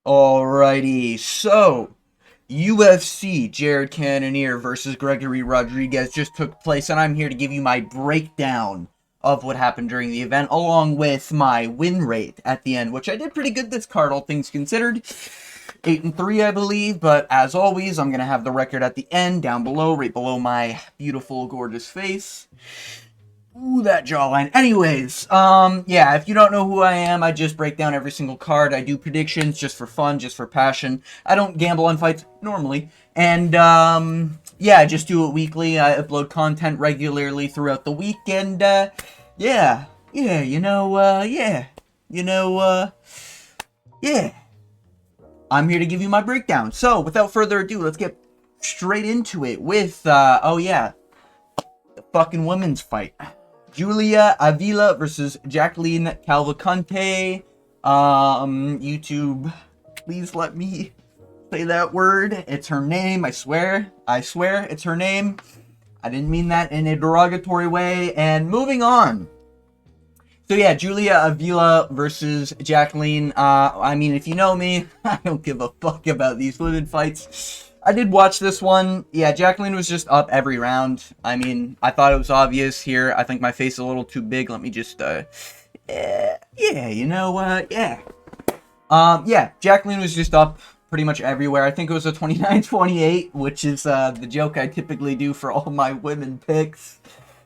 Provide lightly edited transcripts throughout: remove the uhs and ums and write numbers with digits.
Alrighty, so UFC Jared Cannonier versus Gregory Rodriguez just took place, and I'm here to give you my breakdown of what happened during the event, along with my win rate at the end, which I did pretty good this card, all things considered. 8-3, I believe, but as always, I'm going to have the record at the end, down below, right below my beautiful, gorgeous face. Ooh, that jawline. Anyways, yeah, if you don't know who I am, I just break down every single card. I do predictions just for fun, just for passion. I don't gamble on fights normally. And, yeah, I just do it weekly. I upload content regularly throughout the week. And, yeah, yeah. I'm here to give you my breakdown. So, without further ado, let's get straight into it with, oh yeah, the fucking women's fight. Julia Avila versus Jacqueline Calvaconte. YouTube, please let me say that word. It's her name, I swear. I swear, it's her name. I didn't mean that in a derogatory way. And moving on. So yeah, Julia Avila versus Jacqueline. I mean, if you know me, I don't give a fuck about these women fights. I did watch this one. Yeah, Jacqueline was just up every round. I mean, I thought it was obvious here. I think my face is a little too big. Let me just, yeah. Yeah, Jacqueline was just up pretty much everywhere. I think it was a 29-28, which is, the joke I typically do for all my women picks.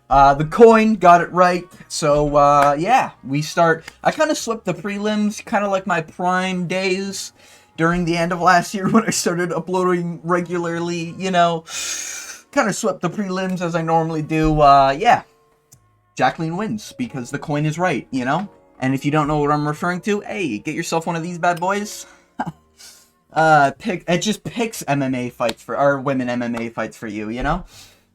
The coin got it right. So, yeah, we start. I kind of slipped the prelims, kind of like my prime days during the end of last year when I started uploading regularly, you know. Kind of swept the prelims as I normally do. Yeah, Jacqueline wins because the coin is right, you know. And if you don't know what I'm referring to, hey, get yourself one of these bad boys. It just picks MMA fights for, or women MMA fights for you, you know.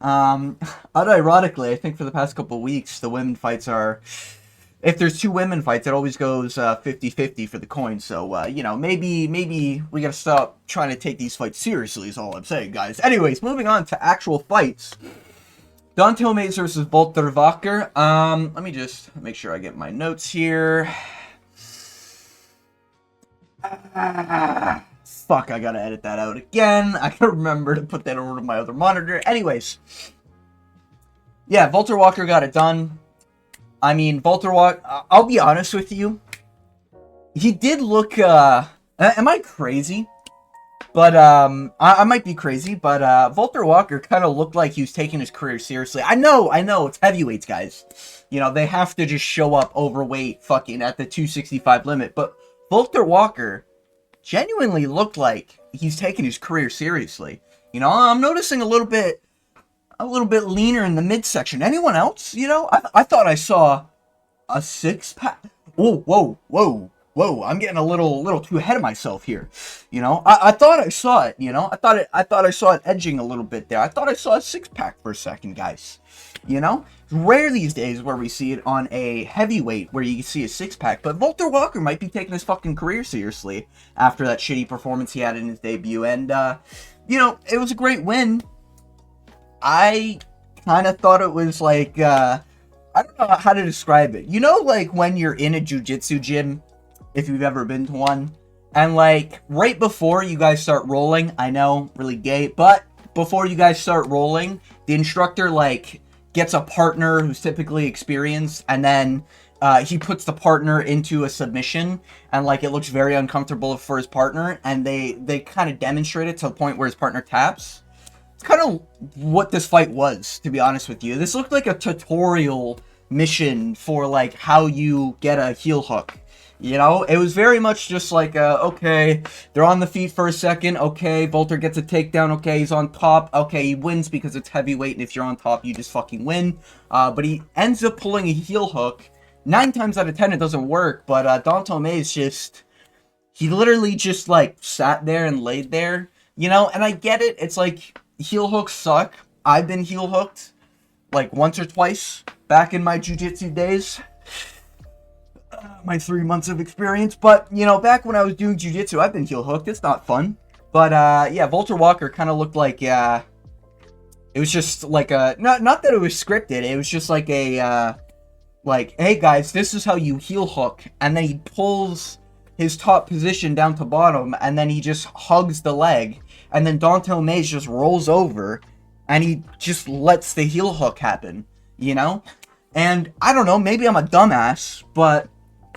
Unironically, I think for the past couple weeks, the women fights are, if there's two women fights, it always goes 50-50 for the coin. So, you know, maybe we gotta stop trying to take these fights seriously is all I'm saying, guys. Anyways, moving on to actual fights. Dontel Mays versus Walter Wacker. Let me just make sure I get my notes here. Fuck, I gotta edit that out again. I gotta remember to put that over to my other monitor. Anyways. Yeah, Walter Wacker got it done. I mean, Walter Wacker, I'll be honest with you. He did look, am I crazy? But, I might be crazy, but, Walter Wacker kind of looked like he was taking his career seriously. I know, it's heavyweights, guys. You know, they have to just show up overweight fucking at the 265 limit. But Walter Wacker genuinely looked like he's taking his career seriously. You know, I'm noticing a little bit leaner in the midsection. Anyone else? You know, I thought I saw a six-pack. Whoa. I'm getting a little too ahead of myself here. You know, I thought I saw it, you know. I thought I saw it edging a little bit there. I thought I saw a six-pack for a second, guys. You know, it's rare these days where we see it on a heavyweight where you see a six-pack, but Walter Wacker might be taking his fucking career seriously after that shitty performance he had in his debut. And, you know, it was a great win. I kind of thought it was like, I don't know how to describe it. You know, like when you're in a jiu-jitsu gym, if you've ever been to one, and like right before you guys start rolling, I know, really gay, but before you guys start rolling, the instructor like gets a partner who's typically experienced, and then he puts the partner into a submission, and like it looks very uncomfortable for his partner, and they kind of demonstrate it to the point where his partner taps. It's kind of what this fight was, to be honest with you. This looked like a tutorial mission for like how you get a heel hook. You know, it was very much just like, okay, they're on the feet for a second, okay, Walter gets a takedown, okay, he's on top, okay, he wins because it's heavyweight, and if you're on top, you just fucking win. But he ends up pulling a heel hook. 9 times out of 10, it doesn't work, but Don Tomei's just, he literally just, like, sat there and laid there, you know, and I get it, it's like, heel hooks suck. I've been heel hooked, like, once or twice back in my jiu-jitsu days. My 3 months of experience, but, you know, back when I was doing jiu-jitsu, I've been heel hooked. It's not fun. But, yeah, Walter Wacker kind of looked like, it was just like a, not that it was scripted, it was just like a, like, hey guys, this is how you heel hook, and then he pulls his top position down to bottom, and then he just hugs the leg, and then Dontel Mays just rolls over, and he just lets the heel hook happen, you know? And I don't know, maybe I'm a dumbass, but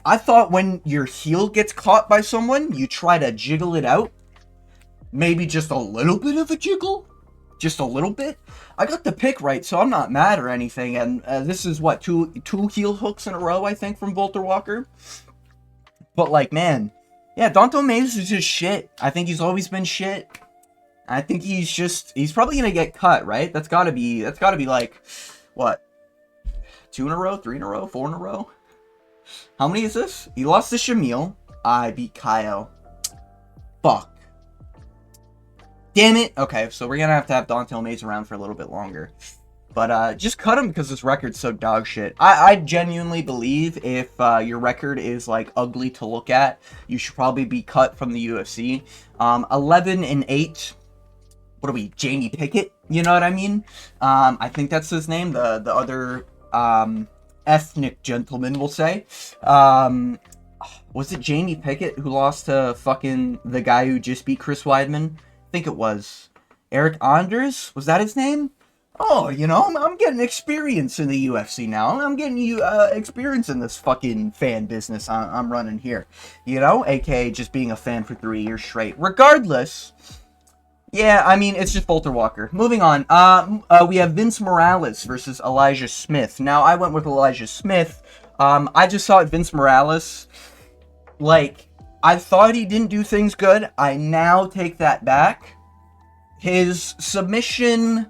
I thought when your heel gets caught by someone, you try to jiggle it out. Maybe just a little bit of a jiggle? Just a little bit? I got the pick right, so I'm not mad or anything, and this is, what, two heel hooks in a row, I think, from Walter Walker? But, like, man, yeah, Dontel Mays is just shit. I think he's always been shit. I think he's probably gonna get cut, right? That's gotta be, like, what? 2 in a row? 3 in a row? 4 in a row? How many is this? He lost to Shamil. I beat Kyle. Fuck. Damn it. Okay, so we're gonna have to have Dontel Mays around for a little bit longer. But just cut him because this record's so dog shit. I genuinely believe if your record is, like, ugly to look at, you should probably be cut from the UFC. 11-8. What are we, Jamie Pickett? You know what I mean? I think that's his name. The other ethnic gentleman, we'll say. Was it Jamie Pickett who lost to fucking the guy who just beat Chris Weidman? I think it was. Eric Anders? Was that his name? Oh, you know, I'm getting experience in the UFC now. I'm getting you experience in this fucking fan business I'm running here. You know, aka just being a fan for 3 years straight. Regardless, yeah, I mean, it's just Walter Walker. Moving on, we have Vince Morales versus Elijah Smith. Now, I went with Elijah Smith. I just thought Vince Morales, like, I thought he didn't do things good. I now take that back. His submission,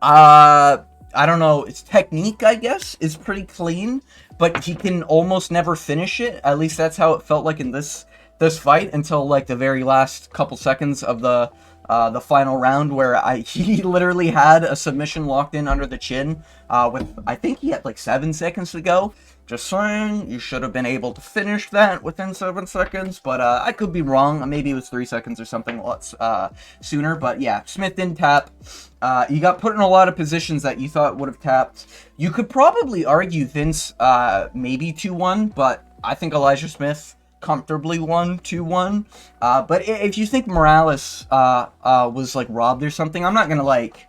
I don't know, his technique, I guess, is pretty clean, but he can almost never finish it. At least that's how it felt like in this fight until, like, the very last couple seconds of the final round, where he literally had a submission locked in under the chin with, I think he had like 7 seconds to go. Just saying, you should have been able to finish that within 7 seconds, but I could be wrong. Maybe it was 3 seconds or something a lot sooner, but yeah, Smith didn't tap. You got put in a lot of positions that you thought would have tapped. You could probably argue Vince maybe 2-1, but I think Elijah Smith comfortably won 2-1. But if you think Morales was, like, robbed or something, I'm not gonna, like,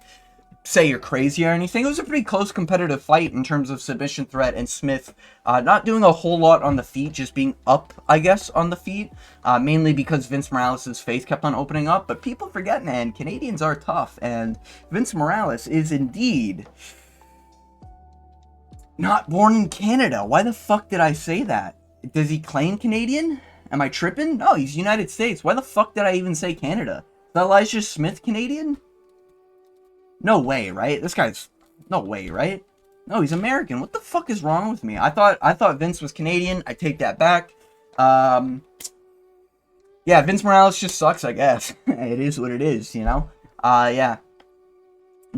say you're crazy or anything. It was a pretty close competitive fight in terms of submission threat, and Smith not doing a whole lot on the feet, just being up, I guess, on the feet, mainly because Vince Morales' face kept on opening up. But people forget, man, Canadians are tough, and Vince Morales is indeed not born in Canada. Why the fuck did I say that? Does he claim Canadian? Am I tripping? No, he's United States. Why the fuck did I even say Canada? Is Elijah Smith Canadian? No way, right? This guy's... No way, right? No, he's American. What the fuck is wrong with me? I thought Vince was Canadian. I take that back. Yeah, Vince Morales just sucks, I guess. It is what it is, you know? Yeah.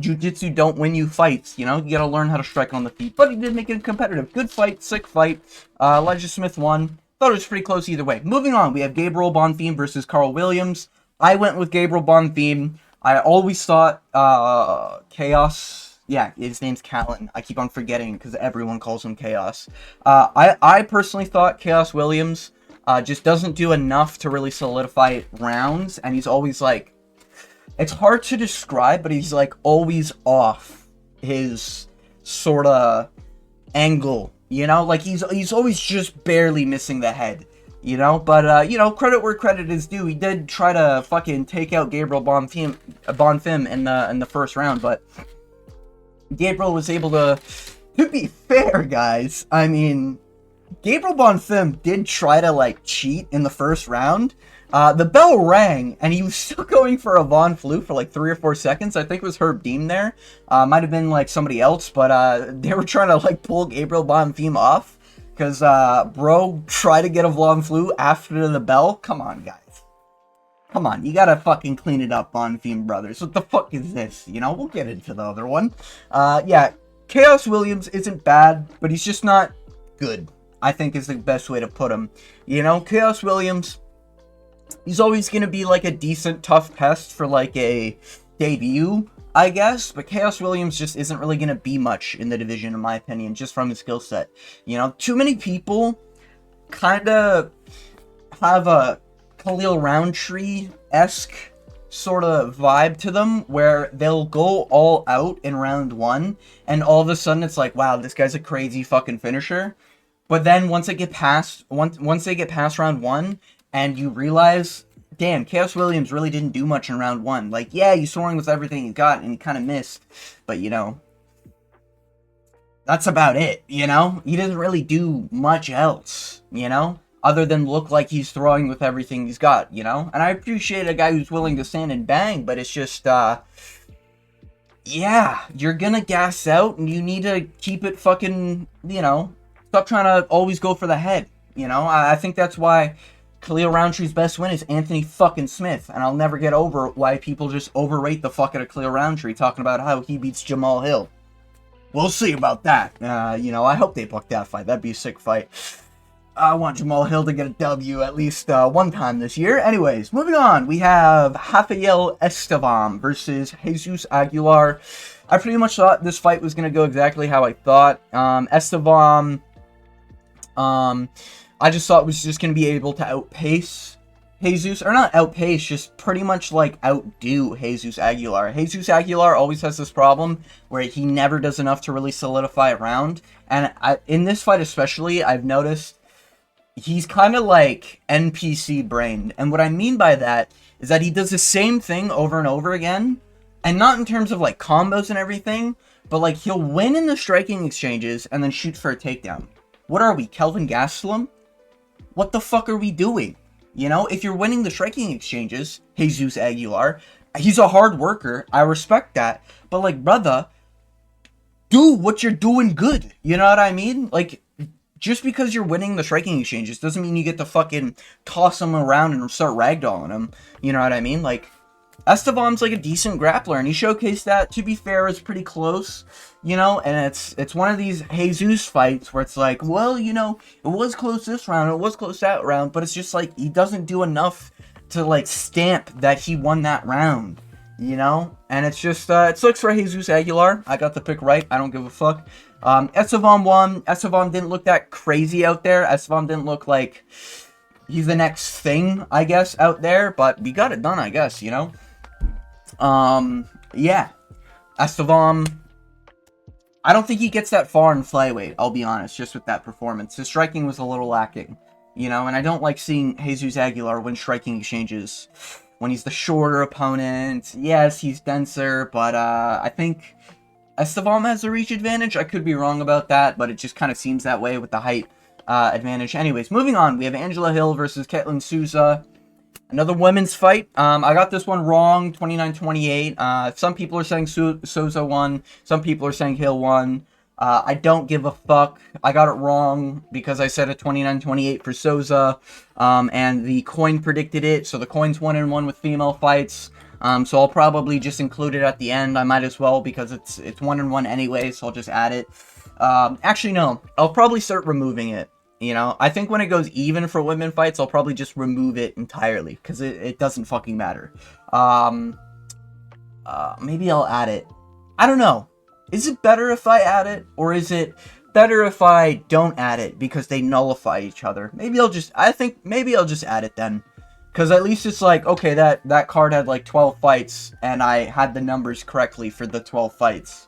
Jiu-jitsu don't win you fights, you know? You gotta learn how to strike on the feet. But he did make it competitive. Good fight, sick fight. Elijah Smith won. Thought it was pretty close either way. Moving on, we have Gabriel Bonfim versus Carl Williams. I went with Gabriel Bonfim. I always thought Chaos... Yeah, his name's Callan. I keep on forgetting because everyone calls him Chaos. I personally thought Chaos Williams just doesn't do enough to really solidify rounds. And he's always, like... It's hard to describe, but he's, like, always off his sort of angle, you know? Like, he's always just barely missing the head, you know? But, you know, credit where credit is due. He did try to fucking take out Gabriel Bonfim in the first round, but Gabriel was able to be fair, guys, I mean, Gabriel Bonfim did try to, like, cheat in the first round. The bell rang, and he was still going for a Von Flue for like 3 or 4 seconds. I think it was Herb Dean there. Might have been like somebody else, but they were trying to like pull Gabriel Bonfim off. Because bro tried to get a Von Flue after the bell. Come on, guys. Come on, you gotta fucking clean it up, Bonfim brothers. What the fuck is this? You know, we'll get into the other one. Yeah, Chaos Williams isn't bad, but he's just not good, I think is the best way to put him. You know, Chaos Williams... He's always going to be, like, a decent, tough test for, like, a debut, I guess. But Chaos Williams just isn't really going to be much in the division, in my opinion, just from his skill set. You know, too many people kind of have a Khalil Roundtree-esque sort of vibe to them, where they'll go all out in round 1, and all of a sudden it's like, wow, this guy's a crazy fucking finisher. But then once they get past round 1, and you realize, damn, Chaos Williams really didn't do much in round 1. Like, yeah, he's soaring with everything he got, and he kind of missed, but you know, that's about it, you know? He doesn't really do much else, you know? Other than look like he's throwing with everything he's got, you know? And I appreciate a guy who's willing to stand and bang, but it's just, yeah, you're gonna gas out, and you need to keep it fucking, you know, stop trying to always go for the head, you know? I think that's why Khalil Roundtree's best win is Anthony fucking Smith, and I'll never get over why people just overrate the fuck out of Khalil Roundtree, talking about how he beats Jamal Hill. We'll see about that. You know, I hope they book that fight. That'd be a sick fight. I want Jamal Hill to get a W at least one time this year. Anyways, moving on. We have Rafael Estevam versus Jesus Aguilar. I pretty much thought this fight was going to go exactly how I thought. Estevam, I just thought was just going to be able to outpace Jesus, or not outpace, just pretty much like outdo Jesus Aguilar. Jesus Aguilar always has this problem where he never does enough to really solidify a round. And in this fight especially, I've noticed he's kind of like NPC brained. And what I mean by that is that he does the same thing over and over again. And not in terms of like combos and everything, but like he'll win in the striking exchanges and then shoot for a takedown. What are we, Kelvin Gastelum? What the fuck are we doing? You know, if you're winning the striking exchanges, Jesus Aguilar, he's a hard worker. I respect that. But, like, brother, do what you're doing good. You know what I mean? Like, just because you're winning the striking exchanges doesn't mean you get to fucking toss him around and start ragdolling him. You know what I mean? Like, Estevam's like a decent grappler, and he showcased that. To be fair, it's pretty close, you know, and it's one of these Jesus fights where it's like, well, you know, it was close this round, it was close that round, but it's just like, he doesn't do enough to, like, stamp that he won that round, you know, and it's just, it sucks for Jesus Aguilar. I got the pick right, I don't give a fuck. Estevam won. Estevam didn't look that crazy out there. Estevam didn't look like he's the next thing, I guess, out there, but we got it done, I guess, you know. Yeah, Estevam, I don't think he gets that far in flyweight, I'll be honest, just with that performance. His striking was a little lacking, you know, and I don't like seeing Jesus Aguilar win striking exchanges when he's the shorter opponent. Yes, he's denser, but, I think Estevam has the reach advantage. I could be wrong about that, but it just kind of seems that way with the height, advantage. Anyways, moving on, we have Angela Hill versus Ketlin Souza. Another women's fight. I got this one wrong, 29-28. Some people are saying Souza won. Some people are saying Hill won. I don't give a fuck. I got it wrong because I said a 29-28 for Souza. And the coin predicted it. So the coin's 1-1 with female fights. So I'll probably just include it at the end. I might as well because it's 1-1 anyway. So I'll just add it. Actually, no. I'll probably start removing it. You know, I think when it goes even for women fights, I'll probably just remove it entirely, because it doesn't fucking matter. Maybe I'll add it. I don't know. Is it better if I add it, or is it better if I don't add it, because they nullify each other? Maybe I'll just add it then. Because at least it's like, okay, that card had like 12 fights, and I had the numbers correctly for the 12 fights.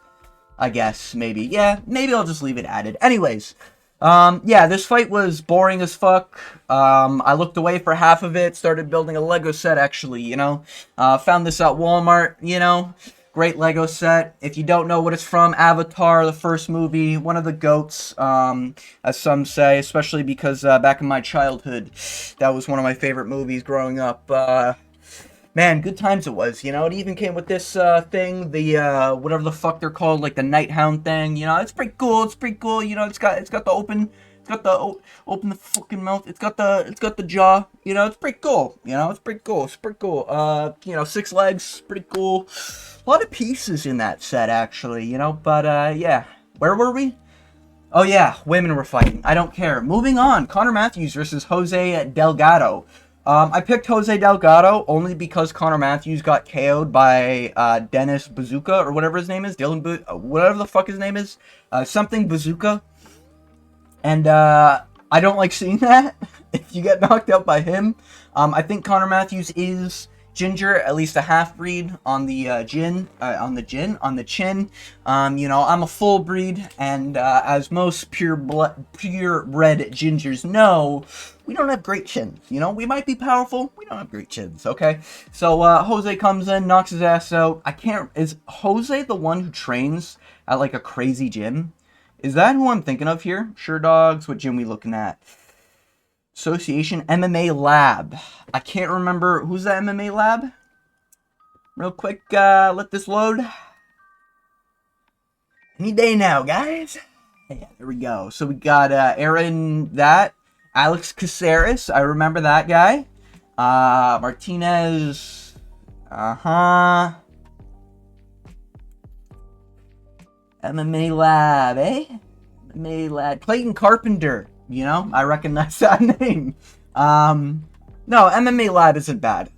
I guess, maybe. Yeah, maybe I'll just leave it added. Anyways. Yeah, this fight was boring as fuck. I looked away for half of it, started building a Lego set, actually, you know. Found this at Walmart, you know. Great Lego set. If you don't know what it's from, Avatar, the first movie, one of the GOATs, as some say, especially because, back in my childhood, that was one of my favorite movies growing up. Man, good times it was, you know. It even came with this thing, the whatever the fuck they're called, like the Night Hound thing, you know. It's pretty cool, you know. It's got the open the fucking mouth. It's got the jaw, you know. It's pretty cool, you know. It's pretty cool. You know, 6 legs, pretty cool. A lot of pieces in that set, actually, you know. But yeah, where were we? Oh yeah, women were fighting. I don't care. Moving on, Connor Matthews versus Jose Delgado. I picked Jose Delgado only because Connor Matthews got KO'd by Dennis Bazooka, or whatever his name is, whatever the fuck his name is, something Bazooka. And I don't like seeing that. If you get knocked out by him, I think Connor Matthews is ginger, at least a half breed on the on the chin. You know, I'm a full breed, and as most purebred gingers know, we don't have great chins. You know, we might be powerful, we don't have great chins. Okay, so Jose comes in, knocks his ass out. I can't. Is Jose the one who trains at like a crazy gym? Is that who I'm thinking of here? Sure Dogs. What gym we looking at? Association MMA Lab. I can't remember. Who's the MMA Lab? Real quick, let this load. Any day now, guys. Yeah, there we go. So we got Aaron, that. Alex Caceres. I remember that guy. Martinez. MMA Lab, eh? MMA Lab. Clayton Carpenter. You know, I recognize that name. No, MMA Lab isn't bad.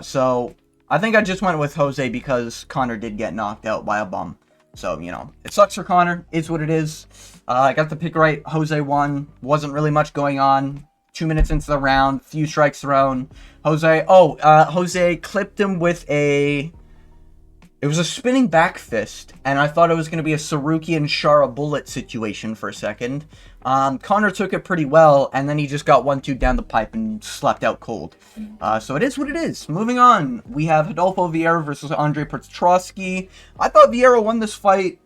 So I think I just went with Jose because Connor did get knocked out by a bum. So, you know, it sucks for Connor. It's what it is. I got the pick right. Jose won. Wasn't really much going on. 2 minutes into the round. Few strikes thrown. Jose clipped him with a... It was a spinning back fist, and I thought it was going to be a Saruki and Shara bullet situation for a second. Connor took it pretty well, and then he just got 1-2 down the pipe and slept out cold. So it is what it is. Moving on, we have Rodolfo Vieira versus Andre Petrosky. I thought Vieira won this fight.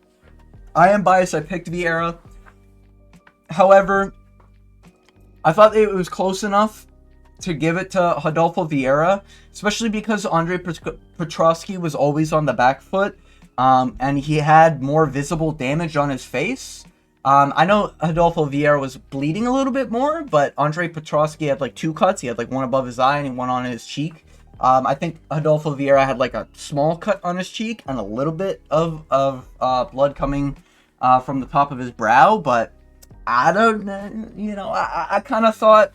I am biased. I picked Vieira. However, I thought it was close enough to give it to Rodolfo Vieira, especially because Andre Petrosky was always on the back foot, and he had more visible damage on his face. I know Rodolfo Vieira was bleeding a little bit more, but Andre Petrosky had like 2 cuts. He had like one above his eye and one on his cheek. I think Rodolfo Vieira had like a small cut on his cheek and a little bit of blood coming from the top of his brow, but I don't know, you know, I kind of thought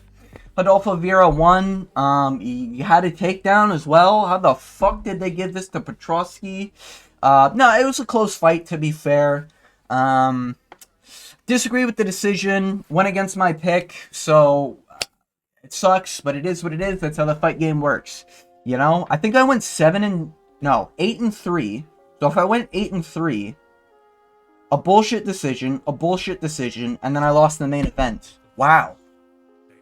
Rodolfo Vieira won. He had a takedown as well. How the fuck did they give this to Petrosky? No, it was a close fight, to be fair. Disagree with the decision. Went against my pick, so it sucks, but it is what it is. That's how the fight game works. You know, I think I went 8-3. So if I went 8-3, a bullshit decision, and then I lost the main event. Wow.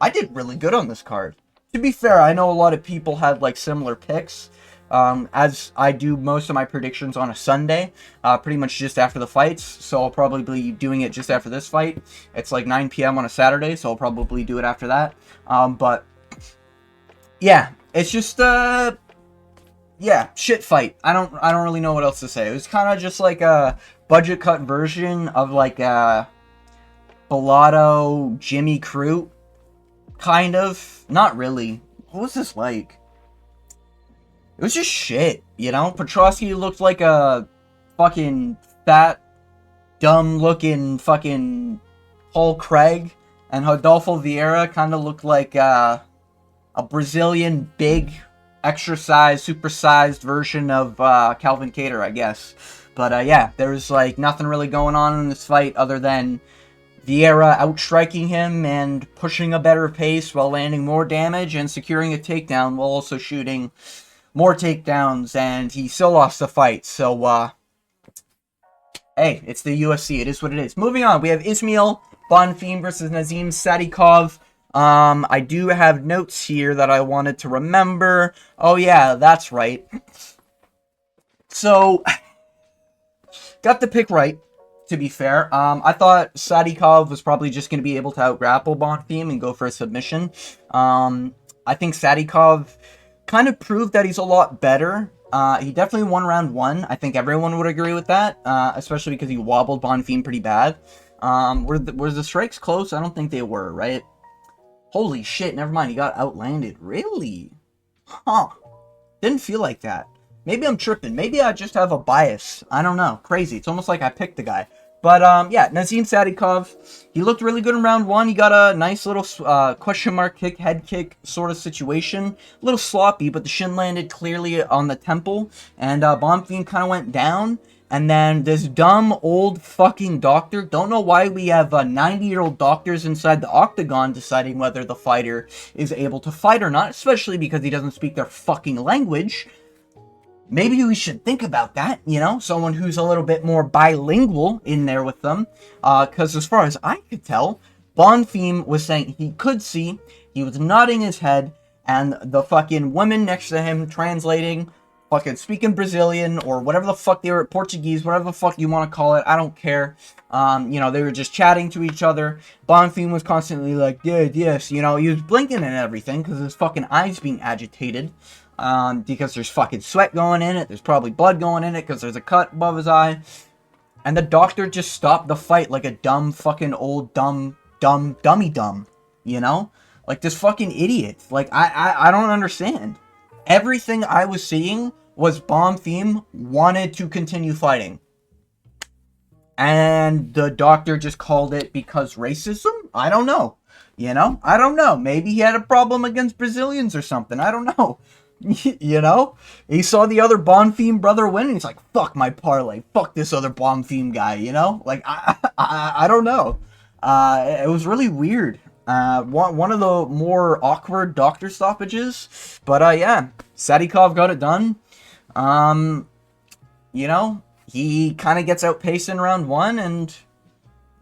I did really good on this card. To be fair, I know a lot of people had like similar picks, as I do most of my predictions on a Sunday, pretty much just after the fights, so I'll probably be doing it just after this fight. It's like 9 p.m. on a Saturday, so I'll probably do it after that. But yeah, it's just yeah, shit fight. I don't really know what else to say. It was kind of just like a budget cut version of like a Bellato Jimmy Crute. Kind of. Not really. What was this like? It was just shit, you know? Petrosky looked like a fucking fat, dumb-looking fucking Paul Craig, and Rodolfo Vieira kind of looked like a Brazilian big, extra-sized, super-sized version of Calvin Kattar, I guess. But yeah, there was like nothing really going on in this fight other than Vieira outstriking him and pushing a better pace while landing more damage and securing a takedown while also shooting more takedowns, and he still lost the fight. So, hey, it's the UFC. It is what it is. Moving on, we have Ismail Bonfim versus Nazim Sadikov. I do have notes here that I wanted to remember. Oh, yeah, that's right. So, got the pick right. To be fair, I thought Sadikov was probably just going to be able to out-grapple Bonfim and go for a submission. I think Sadikov kind of proved that he's a lot better. He definitely won round 1. I think everyone would agree with that, especially because he wobbled Bonfim pretty bad. Were the strikes close? I don't think they were, right? Holy shit, never mind. He got outlanded. Really? Huh. Didn't feel like that. Maybe I'm tripping. Maybe I just have a bias. I don't know. Crazy. It's almost like I picked the guy. But, yeah, Nazim Sadikov, he looked really good in round 1. He got a nice little question mark kick, head kick sort of situation. A little sloppy, but the shin landed clearly on the temple. And Bonfim kind of went down. And then this dumb old fucking doctor, don't know why we have 90-year-old doctors inside the octagon deciding whether the fighter is able to fight or not, especially because he doesn't speak their fucking language. Maybe we should think about that, you know? Someone who's a little bit more bilingual in there with them. Because as far as I could tell, Bonfim was saying he could see, he was nodding his head, and the fucking women next to him translating, fucking speaking Brazilian, or whatever the fuck they were, Portuguese, whatever the fuck you want to call it, I don't care. You know, they were just chatting to each other. Bonfim was constantly like, yes, you know, he was blinking and everything, because his fucking eyes being agitated. Because there's fucking sweat going in it, there's probably blood going in it, because there's a cut above his eye. And the doctor just stopped the fight like a dumb fucking old dummy, you know? Like this fucking idiot. Like, I don't understand. Everything I was seeing was Bonfim wanted to continue fighting. And the doctor just called it because racism? I don't know. You know? I don't know. Maybe he had a problem against Brazilians or something. I don't know. You know? He saw the other Bonfim brother win, and he's like, fuck my parlay. Fuck this other Bonfim guy, you know? Like, I don't know. It was really weird. One of the more awkward doctor stoppages. But, yeah. Sadikov got it done. You know? He kind of gets outpaced in round 1, and,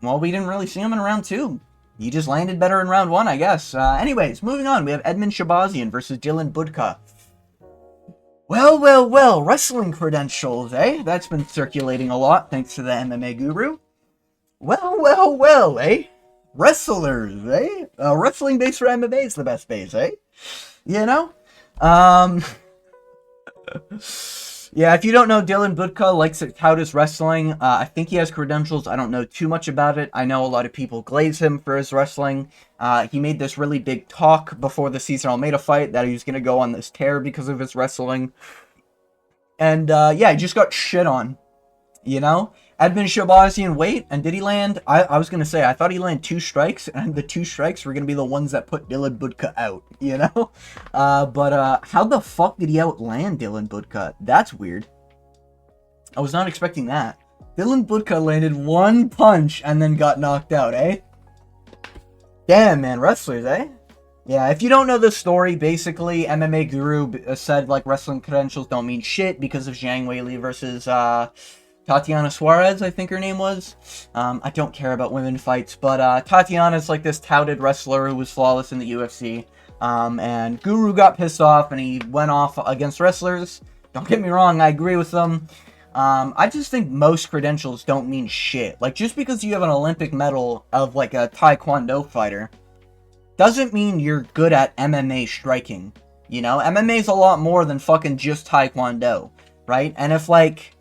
well, we didn't really see him in round 2. He just landed better in round 1, I guess. Anyways, moving on. We have Edmund Shabazian versus Dylan Budka. Well, wrestling credentials, eh? That's been circulating a lot, thanks to the MMA guru. Well, eh? Wrestlers, eh? Wrestling base for MMA is the best base, eh? You know? Yeah, if you don't know, Dylan Budka likes to tout his wrestling. I think he has credentials. I don't know too much about it. I know a lot of people glaze him for his wrestling. He made this really big talk before the Cesar Almeida fight that he was going to go on this tear because of his wrestling. And, yeah, he just got shit on, you know? Edmund Shabazian, wait, and did he land? I was going to say, I thought he landed 2 strikes, and the 2 strikes were going to be the ones that put Dylan Budka out, you know? But how the fuck did he outland Dylan Budka? That's weird. I was not expecting that. Dylan Budka landed 1 punch and then got knocked out, eh? Damn, man, wrestlers, eh? Yeah, if you don't know the story, basically, MMA Guru said, like, wrestling credentials don't mean shit because of Zhang Weili versus, Tatiana Suarez, I think her name was. I don't care about women fights, but Tatiana's like this touted wrestler who was flawless in the UFC. And Guru got pissed off and he went off against wrestlers. Don't get me wrong, I agree with them. I just think most credentials don't mean shit. Like, just because you have an Olympic medal of like a Taekwondo fighter doesn't mean you're good at MMA striking. You know, MMA is a lot more than fucking just Taekwondo, right? And if like...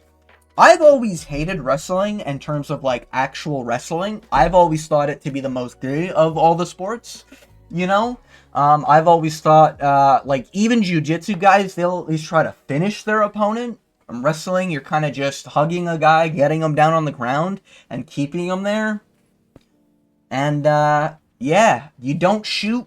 I've always hated wrestling in terms of, like, actual wrestling. I've always thought it to be the most gay of all the sports, you know? I've always thought, like, even jiu-jitsu guys, they'll at least try to finish their opponent. In wrestling, you're kind of just hugging a guy, getting him down on the ground, and keeping him there. And, yeah, you don't shoot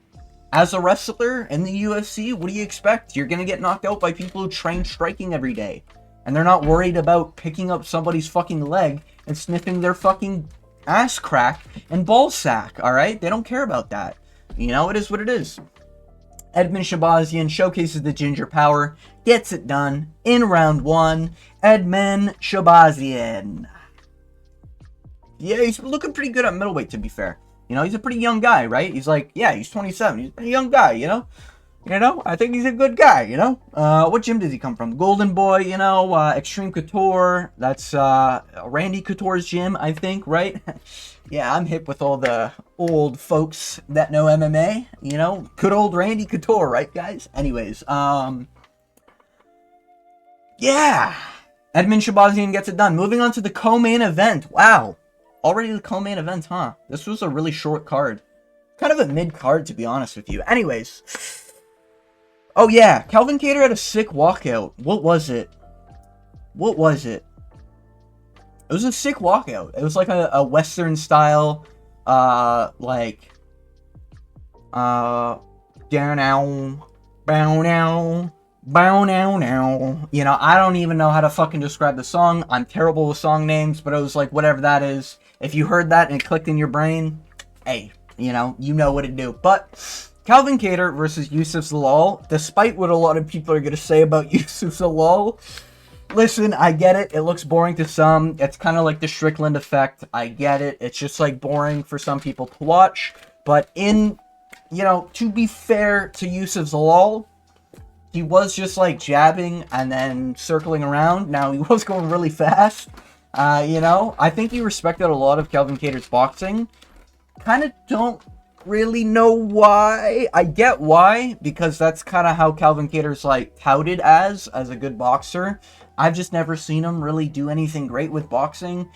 as a wrestler in the UFC. What do you expect? You're gonna get knocked out by people who train striking every day. And they're not worried about picking up somebody's fucking leg and sniffing their fucking ass crack and ball sack, alright? They don't care about that. You know, it is what it is. Edmund Shabazian showcases the ginger power, gets it done in round 1. Edmund Shabazian. Yeah, he's looking pretty good at middleweight, to be fair. You know, he's a pretty young guy, right? He's like, yeah, he's 27. He's a young guy, you know? You know, I think he's a good guy, you know? What gym does he come from? Golden Boy, you know, Extreme Couture. That's, Randy Couture's gym, I think, right? Yeah, I'm hip with all the old folks that know MMA, you know? Good old Randy Couture, right, guys? Anyways, yeah! Edmund Shabazian gets it done. Moving on to the co-main event. Wow. Already the co-main event, huh? This was a really short card. Kind of a mid-card, to be honest with you. Anyways... Oh yeah, Calvin Kattar had a sick walkout. What was it? It was a sick walkout. It was like a Western style, like, down now, bow now, Bow now now. You know, I don't even know how to fucking describe the song. I'm terrible with song names, but it was like, whatever that is. If you heard that and it clicked in your brain, hey, you know what to do. But Calvin Kattar versus Yusuf Zalal, despite what a lot of people are going to say about Yusuf Zalal, listen, I get it. It looks boring to some. It's kind of like the Strickland effect. I get it. It's just like boring for some people to watch. But to be fair to Yusuf Zalal, he was just like jabbing and then circling around. Now, he was going really fast. I think he respected a lot of Calvin Kattar's boxing. Kind of don't really know why. I get why, because that's kind of how Calvin Kattar's like touted as a good boxer. I've just never seen him really do anything great with boxing.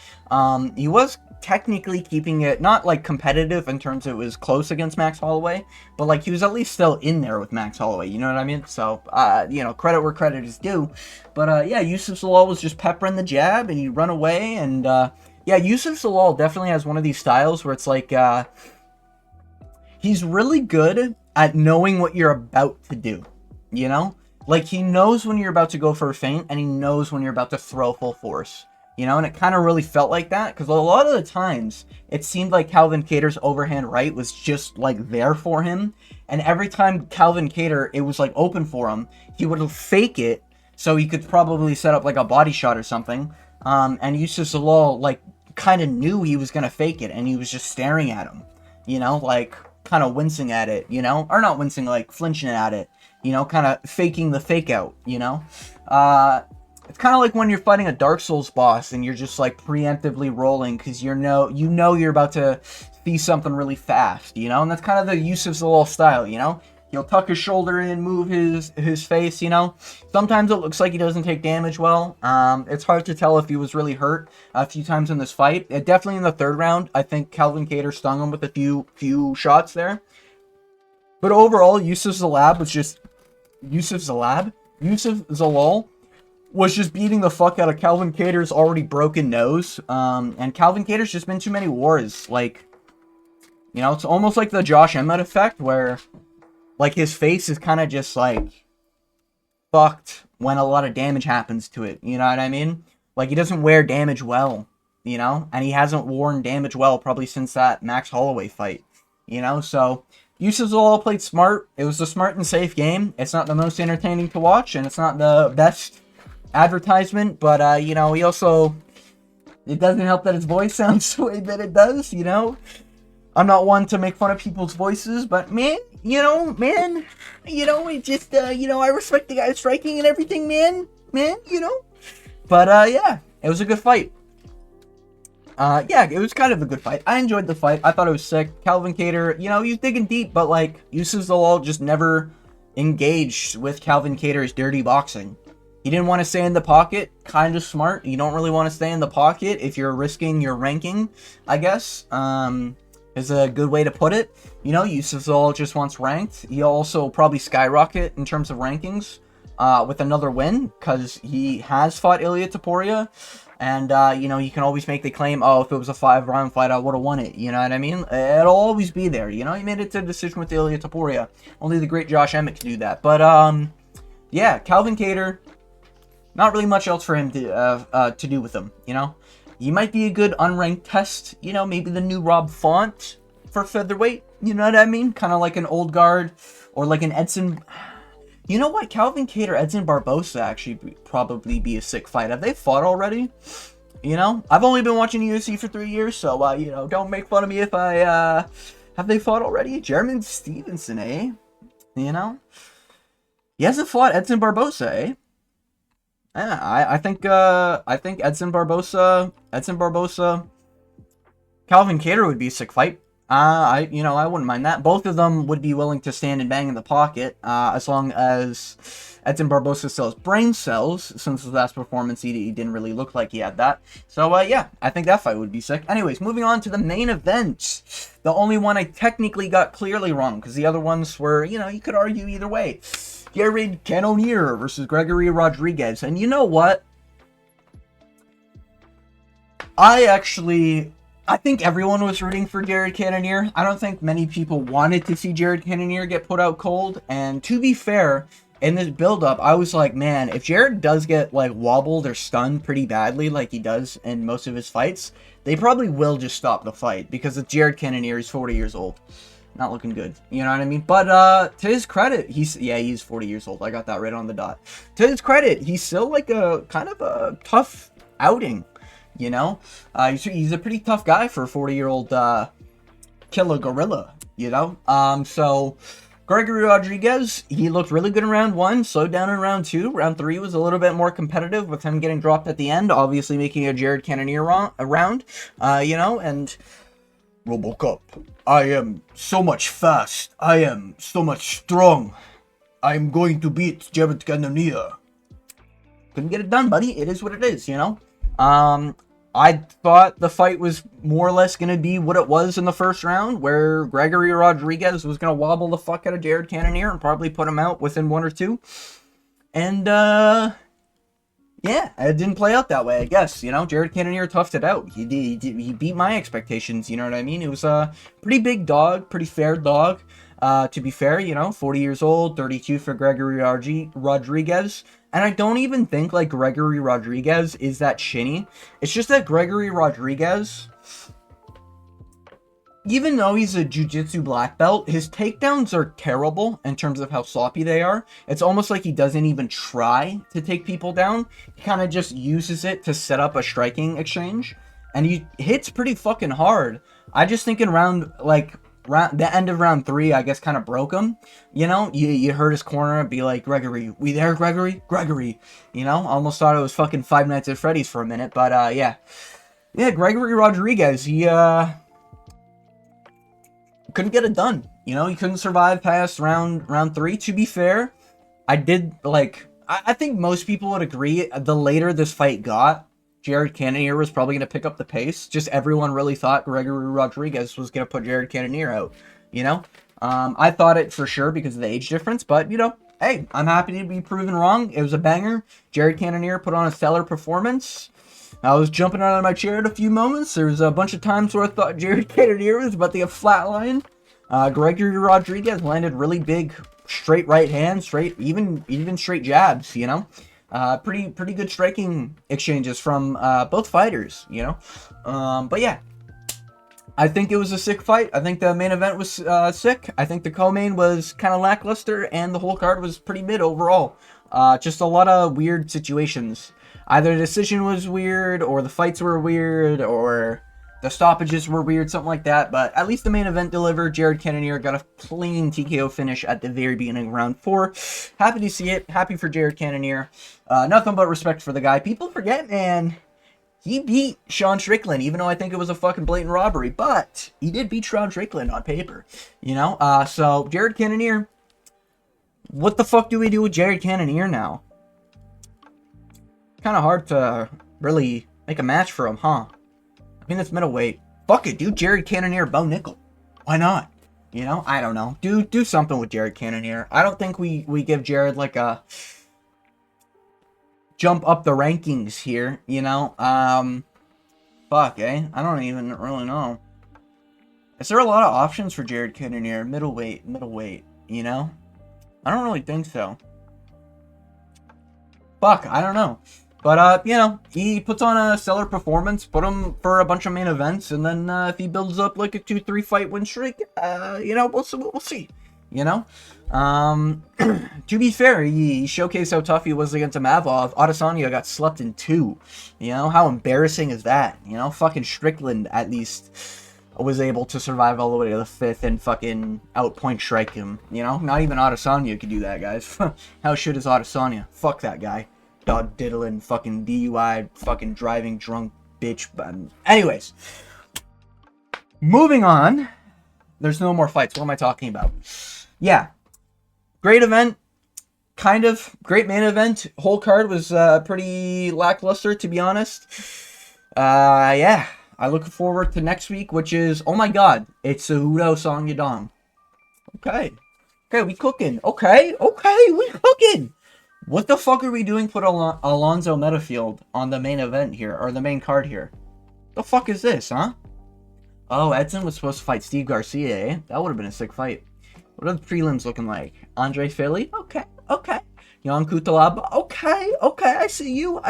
He was technically keeping it not like competitive in terms of it was close against Max Holloway, but like he was at least still in there with Max Holloway, you know what I mean? So credit where credit is due. But Yusuf Zalal was just peppering the jab and he'd run away. And Yusuf Zalal definitely has one of these styles where it's like he's really good at knowing what you're about to do, like he knows when you're about to go for a feint and he knows when you're about to throw full force. And it kind of really felt like that, because a lot of the times, it seemed like Calvin Kattar's overhand right was just, like, there for him. And every time Calvin Kattar, it was, like, open for him, he would fake it, so he could probably set up, like, a body shot or something. And Yusuf Zalal, like, kind of knew he was going to fake it, and he was just staring at him. Like, kind of wincing at it, Or not wincing, like, flinching at it. Kind of faking the fake out, It's kind of like when you're fighting a Dark Souls boss and you're just like preemptively rolling because you know you're about to see something really fast, and that's kind of the Yusuf Zalal style, He'll tuck his shoulder in, move his face, Sometimes it looks like he doesn't take damage well. It's hard to tell if he was really hurt a few times in this fight. Definitely in the third round, I think Calvin Kattar stung him with a few shots there. But overall, Yusuf Zalal was just beating the fuck out of Calvin Kattar's already broken nose. And Calvin Kattar's just been too many wars. Like, it's almost like the Josh Emmett effect where, like, his face is kind of just, like, fucked when a lot of damage happens to it. You know what I mean? Like, he doesn't wear damage well, And he hasn't worn damage well probably since that Max Holloway fight, So Yusuf Zalal played smart. It was a smart and safe game. It's not the most entertaining to watch, and it's not the best advertisement, but he also, it doesn't help that his voice sounds the way that it does. I'm not one to make fun of people's voices, but man, it just I respect the guy striking and everything, man, but it was a good fight. It was kind of a good fight. I enjoyed the fight. I thought it was sick. Calvin Kattar, he was digging deep, but like Yusuf Zalal just never engaged with Calvin Kattar's dirty boxing. He didn't want to stay in the pocket. Kind of smart. You don't really want to stay in the pocket if you're risking your ranking, I guess. Is a good way to put it. Yusuf Zalal just wants ranked. He also probably skyrocket in terms of rankings with another win, because he has fought Ilia Topuria. And, you can always make the claim, oh, if it was a 5-round fight, I would have won it. You know what I mean? It'll always be there. He made it to a decision with Ilia Topuria. Only the great Josh Emmett can do that. But, Calvin Kattar, not really much else for him to do with him, He might be a good unranked test, maybe the new Rob Font for featherweight, you know what I mean? Kind of like an old guard, or like an Edson. You know what? Calvin Kattar, Edson Barbosa actually probably be a sick fight. Have they fought already? I've only been watching UFC for 3 years, so, don't make fun of me if I, have they fought already? Jeremy Stevenson, eh? He hasn't fought Edson Barbosa, eh? Yeah, I think Edson Barbosa, Calvin Kattar would be a sick fight. I wouldn't mind that. Both of them would be willing to stand and bang in the pocket, as long as Edson Barbosa still has brain cells, since his last performance he didn't really look like he had that. So, I think that fight would be sick. Anyways, moving on to the main event. The only one I technically got clearly wrong, because the other ones were, you could argue either way. Jared Cannonier versus Gregory Rodriguez. And you know what? I think everyone was rooting for Jared Cannonier. I don't think many people wanted to see Jared Cannonier get put out cold. And to be fair, in this build-up, I was like, man, if Jared does get, like, wobbled or stunned pretty badly like he does in most of his fights, they probably will just stop the fight, because it's Jared Cannonier, he's 40 years old. Not looking good, you know what I mean? But, to his credit, he's 40 years old, I got that right on the dot. To his credit, he's still, like, a, kind of a tough outing, you know? He's a pretty tough guy for a 40-year-old, Killa gorilla, you know? So... Gregory Rodriguez, he looked really good in round 1, slowed down in round 2. Round 3 was a little bit more competitive with him getting dropped at the end, obviously making a Jared Cannonier round, you know, and Robocop, I am so much fast, I am so much strong, I am going to beat Jared Cannonier. Couldn't get it done, buddy, it is what it is, you know. I thought the fight was more or less going to be what it was in the first round, where Gregory Rodriguez was going to wobble the fuck out of Jared Cannonier and probably put him out within 1 or 2. And, yeah, it didn't play out that way, I guess, you know. Jared Cannonier toughed it out. He beat my expectations, you know what I mean? It was a pretty big dog, pretty fair dog. To be fair, you know, 40 years old, 32 for Gregory Rodriguez. And I don't even think, like, Gregory Rodriguez is that shinny. It's just that Gregory Rodriguez, even though he's a jiu-jitsu black belt, his takedowns are terrible in terms of how sloppy they are. It's almost like he doesn't even try to take people down. He kind of just uses it to set up a striking exchange. And he hits pretty fucking hard. I just think in the end of round 3, I guess, kind of broke him. You know, you heard his corner be like, Gregory, we there, Gregory? Gregory. You know, almost thought it was fucking Five Nights at Freddy's for a minute, but, yeah. Yeah, Gregory Rodriguez, he, couldn't get it done. You know, he couldn't survive past round 3, to be fair. I think most people would agree, the later this fight got, Jared Cannonier was probably going to pick up the pace. Just everyone really thought Gregory Rodriguez was going to put Jared Cannonier out, you know? I thought it for sure because of the age difference, but, you know, hey, I'm happy to be proven wrong. It was a banger. Jared Cannonier put on a stellar performance. I was jumping out of my chair at a few moments. There was a bunch of times where I thought Jared Cannonier was about to get flatlined. Gregory Rodriguez landed really big straight right hands, even straight jabs, you know? Pretty good striking exchanges from both fighters, you know. But yeah, I think it was a sick fight. I think the main event was sick. I think the co-main was kind of lackluster, and the whole card was pretty mid overall. Just a lot of weird situations. Either the decision was weird, or the fights were weird, or the stoppages were weird, something like that. But at least the main event delivered. Jared Cannonier got a clean TKO finish at the very beginning of round 4. Happy to see it. Happy for Jared Cannonier. Nothing but respect for the guy. People forget, man, he beat Sean Strickland, even though I think it was a fucking blatant robbery. But he did beat Sean Strickland on paper, you know? So, Jared Cannonier, what the fuck do we do with Jared Cannonier now? Kind of hard to really make a match for him, huh? I mean, it's middleweight. Fuck it, dude. Jared Cannonier, Bo Nickel. Why not? You know? I don't know. Do something with Jared Cannonier. I don't think we give Jared, like, a jump up the rankings here, you know? Fuck, eh? I don't even really know. Is there a lot of options for Jared Cannonier? Middleweight, you know? I don't really think so. Fuck, I don't know. But, you know, he puts on a stellar performance, put him for a bunch of main events, and then if he builds up like a 2-3 fight win streak, you know, we'll see, you know? To be fair, he showcased how tough he was against Mavov. Adesanya got slept in 2, you know? How embarrassing is that, you know? Fucking Strickland, at least, was able to survive all the way to the 5th and fucking outpoint strike him, you know? Not even Adesanya could do that, guys. How shit is Adesanya? Fuck that guy. Dog diddling, fucking DUI, fucking driving drunk bitch. Anyways, moving on. There's no more fights. What am I talking about? Yeah, great event. Kind of great main event. Whole card was pretty lackluster, to be honest. Yeah, I look forward to next week, which is, oh my god, it's Cejudo Song Yadong. Okay, we cooking. Okay, we cooking. What the fuck are we doing for Alonzo Metafield on the main event here, or the main card here? The fuck is this, huh? Oh, Edson was supposed to fight Steve Garcia, eh? That would have been a sick fight. What are the prelims looking like? Andre Philly? Okay. Jan Kutalaba. Okay, I see you.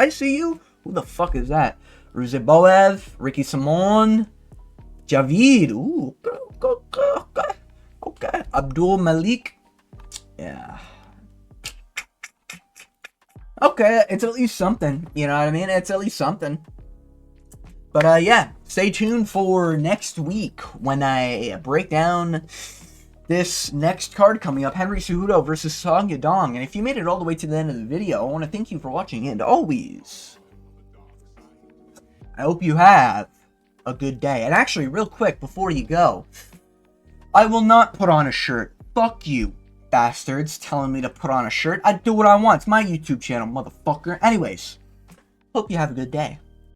Who the fuck is that? Ruziboev, Ricky Simon, Javid. Ooh, okay. Abdul Malik. Yeah. Okay, it's at least something. You know what I mean? It's at least something. But yeah, stay tuned for next week when I break down this next card coming up, Henry Cejudo versus Song Yadong. And if you made it all the way to the end of the video, I want to thank you for watching. And always, I hope you have a good day. And actually, real quick, before you go, I will not put on a shirt. Fuck you, bastards, telling me to put on a shirt. I do what I want. It's my YouTube channel, motherfucker. Anyways, hope you have a good day.